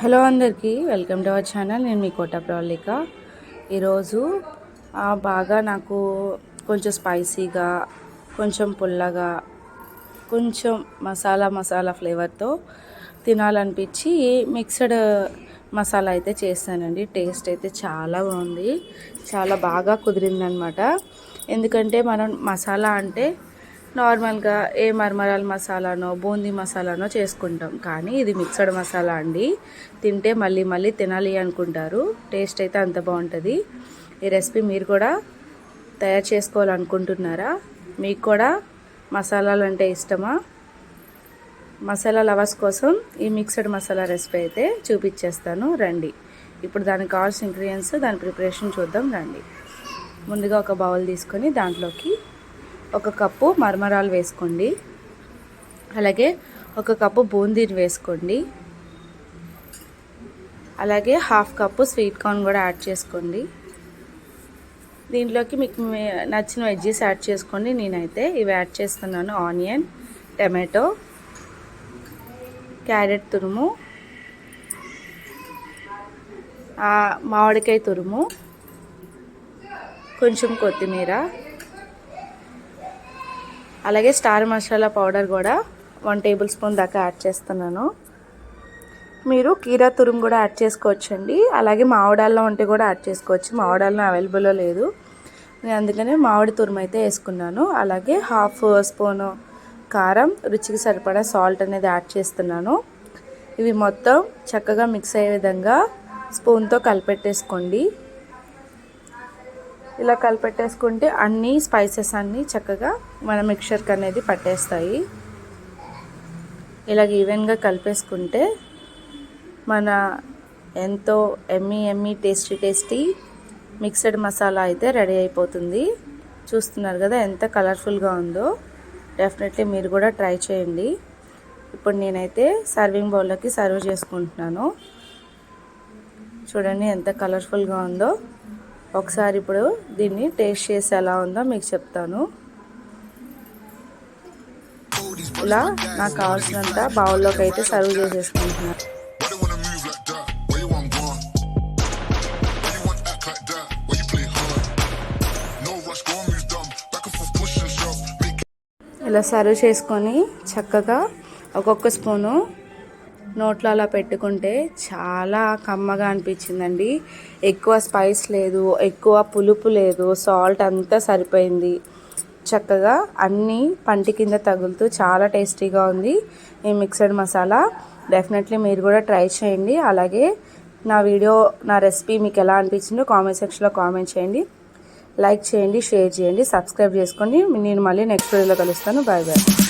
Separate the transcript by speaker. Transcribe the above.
Speaker 1: Hello అందరికీ welcome to our channel. నేను మీ కోట ప్రవళిక. ఈరోజు బాగా నాకు కొంచెం స్పైసీగా, కొంచెం పుల్లగా, కొంచెం మసాలా ఫ్లేవర్తో తినాలనిపించి మిక్స్డ్ మసాలా అయితే చేస్తానండి. టేస్ట్ అయితే చాలా బాగుంది, చాలా బాగా కుదిరిందనమాట. ఎందుకంటే మనం మసాలా అంటే నార్మల్గా ఏ మరమరాల మసాలానో బూందీ మసాలానో చేసుకుంటాం, కానీ ఇది మిక్స్డ్ మసాలా అండి. తింటే మళ్ళీ మళ్ళీ తినాలి అనుకుంటారు. టేస్ట్ అయితే అంత బాగుంటుంది. ఈ రెసిపీ మీరు కూడా తయారు చేసుకోవాలనుకుంటున్నారా? మీకు కూడా మసాలాలు అంటే ఇష్టమా? మసాలా లవర్స్ కోసం ఈ మిక్స్డ్ మసాలా రెసిపీ అయితే చూపించేస్తాను రండి. ఇప్పుడు దానికి కావాల్సిన ఇంగ్రీడియంట్స్, దాని ప్రిపరేషన్ చూద్దాం రండి. ముందుగా ఒక బౌల్ తీసుకొని దాంట్లోకి 1 కప్పు మరమరాలు వేసుకోండి. అలాగే 1 కప్పు బూందీని వేసుకోండి. అలాగే 1/2 కప్పు స్వీట్ కార్న్ కూడా యాడ్ చేసుకోండి. దీంట్లోకి మీకు నచ్చిన వెజ్జెస్ యాడ్ చేసుకోండి. నేనైతే ఇవి యాడ్ చేస్తున్నాను: ఆనియన్, టమాటో, క్యారెట్ తురుము, మామిడికాయ తురుము, కొంచెం కొత్తిమీర, అలాగే స్టార్ మసాలా పౌడర్ కూడా 1 టేబుల్ స్పూన్ దాకా యాడ్ చేస్తున్నాను. మీరు కీరా తురుము కూడా యాడ్ చేసుకోవచ్చండి. అలాగే మామిడాల్లో ఉంటే కూడా యాడ్ చేసుకోవచ్చు. మామిడాల్లో అవైలబుల్లో లేదు, నేను అందుకనే మామిడి తురుము అయితే వేసుకున్నాను. అలాగే 1/2 స్పూను కారం, రుచికి సరిపడా సాల్ట్ అనేది యాడ్ చేస్తున్నాను. ఇవి మొత్తం చక్కగా మిక్స్ అయ్యే విధంగా స్పూన్తో కలిపెట్టేసుకోండి. ఇలా కలిపెట్టేసుకుంటే అన్ని స్పైసెస్ అన్నీ చక్కగా మన మిక్చర్కి అనేది పట్టేస్తాయి. ఇలాగ ఈవెన్గా కలిపేసుకుంటే మన ఎంతో ఎమ్మీ టేస్టీ మిక్స్డ్ మసాలా అయితే రెడీ అయిపోతుంది. చూస్తున్నారు కదా ఎంత కలర్ఫుల్గా ఉందో. డెఫినెట్లీ మీరు కూడా ట్రై చేయండి. ఇప్పుడు నేనైతే సర్వింగ్ బౌల్లోకి సర్వ్ చేసుకుంటున్నాను. చూడండి ఎంత కలర్ఫుల్గా ఉందో. ఒకసారి ఇప్పుడు దీన్ని టేస్ట్ చేసి ఎలా ఉందో మీకు చెప్తాను. ఇలా నాకు కావాల్సినంత బౌల్లోకి అయితే సర్వ్ చేసేసుకుంటున్నాను. ఇలా సర్వ్ చేసుకొని చక్కగా ఒక్కొక్క స్పూను నోట్లో అలా పెట్టుకుంటే చాలా కమ్మగా అనిపించిందండి. ఎక్కువ స్పైస్ లేదు, ఎక్కువ పులుపు లేదు, సాల్ట్ అంతా సరిపోయింది. చక్కగా అన్నీ పంటి కింద తగులుతూ చాలా టేస్టీగా ఉంది ఈ మిక్స్డ్ మసాలా. డెఫినెట్లీ మీరు కూడా ట్రై చేయండి. అలాగే నా రెసిపీ మీకు ఎలా అనిపించిందో కామెంట్ సెక్షన్లో కామెంట్ చేయండి. లైక్ చేయండి, షేర్ చేయండి, సబ్స్క్రైబ్ చేసుకోండి. నేను మళ్ళీ నెక్స్ట్ వీడియోలో కలుస్తాను. Bye bye.